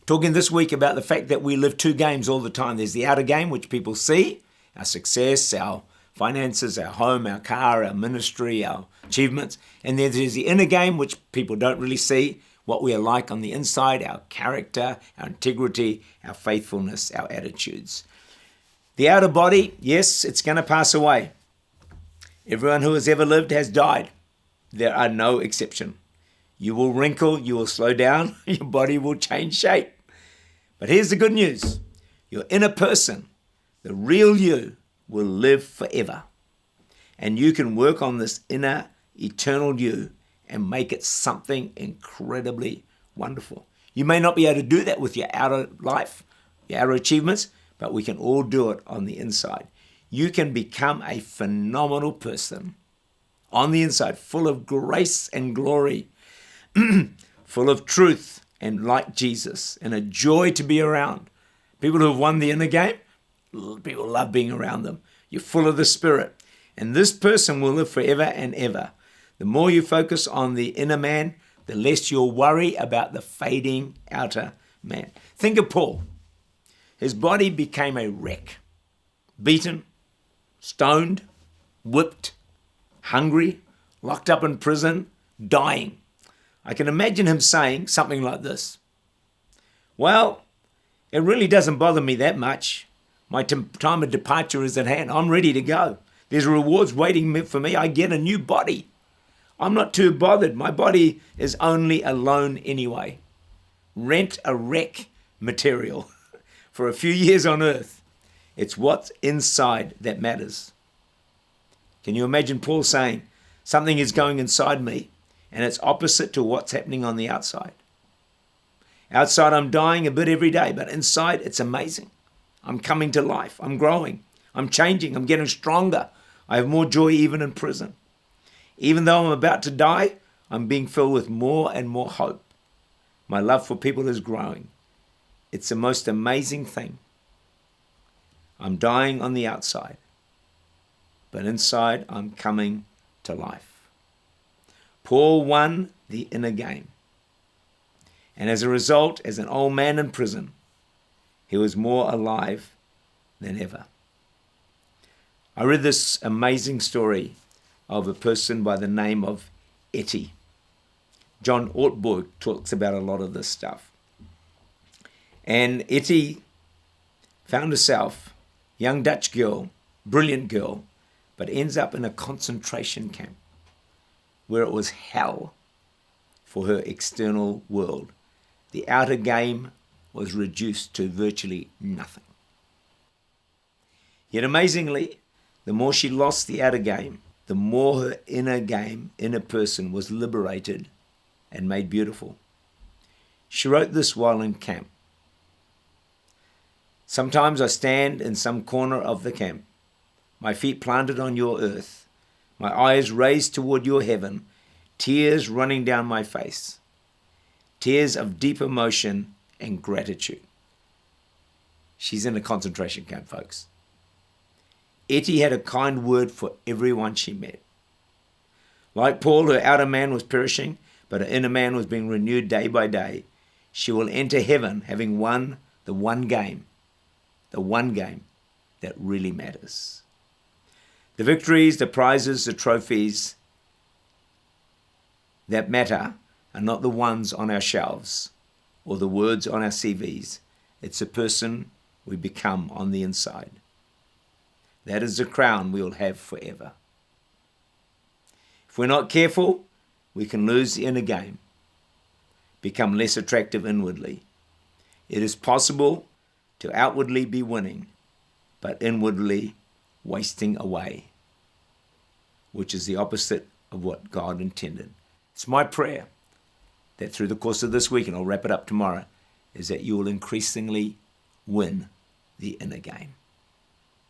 Talking this week about the fact that we live two games all the time. There's the outer game, which people see, our success, our finances, our home, our car, our ministry, our achievements. And then there's the inner game, which people don't really see, what we are like on the inside, our character, our integrity, our faithfulness, our attitudes. The outer body, yes, it's going to pass away. Everyone who has ever lived has died. There are no exception. You will wrinkle, you will slow down, your body will change shape. But here's the good news. Your inner person, the real you, will live forever. And you can work on this inner, eternal you and make it something incredibly wonderful. You may not be able to do that with your outer life, your outer achievements, but we can all do it on the inside. You can become a phenomenal person on the inside, full of grace and glory, full of truth and like Jesus, and a joy to be around. People who have won the inner game, people love being around them. You're full of the Spirit. And this person will live forever and ever. The more you focus on the inner man, the less you'll worry about the fading outer man. Think of Paul. His body became a wreck. Beaten, stoned, whipped, hungry, locked up in prison, dying. I can imagine him saying something like this. Well, it really doesn't bother me that much. My time of departure is at hand. I'm ready to go. There's rewards waiting for me. I get a new body. I'm not too bothered. My body is only a loan anyway. Rent a wreck material for a few years on earth. It's what's inside that matters. Can you imagine Paul saying, something is going inside me and it's opposite to what's happening on the outside? Outside, I'm dying a bit every day, but inside, it's amazing. I'm coming to life. I'm growing. I'm changing. I'm getting stronger. I have more joy even in prison. Even though I'm about to die, I'm being filled with more and more hope. My love for people is growing. It's the most amazing thing. I'm dying on the outside, but inside I'm coming to life. Paul won the inner game. And as a result, as an old man in prison, he was more alive than ever. I read this amazing story of a person by the name of Etty. John Ortberg talks about a lot of this stuff. And Etty found herself, young Dutch girl, brilliant girl, but ends up in a concentration camp where it was hell for her external world. The outer game was reduced to virtually nothing. Yet amazingly, the more she lost the outer game, the more her inner person was liberated and made beautiful. She wrote this while in camp. Sometimes I stand in some corner of the camp, my feet planted on your earth, my eyes raised toward your heaven, tears running down my face, tears of deep emotion and gratitude. She's in a concentration camp, folks. Etty had a kind word for everyone she met. Like Paul, her outer man was perishing, but her inner man was being renewed day by day. She will enter heaven having won the one game that really matters. The victories, the prizes, the trophies that matter are not the ones on our shelves or the words on our CVs. It's the person we become on the inside. That is the crown we will have forever. If we're not careful, we can lose the inner game, become less attractive inwardly. It is possible to outwardly be winning, but inwardly wasting away, which is the opposite of what God intended. It's my prayer that through the course of this week, and I'll wrap it up tomorrow, is that you will increasingly win the inner game.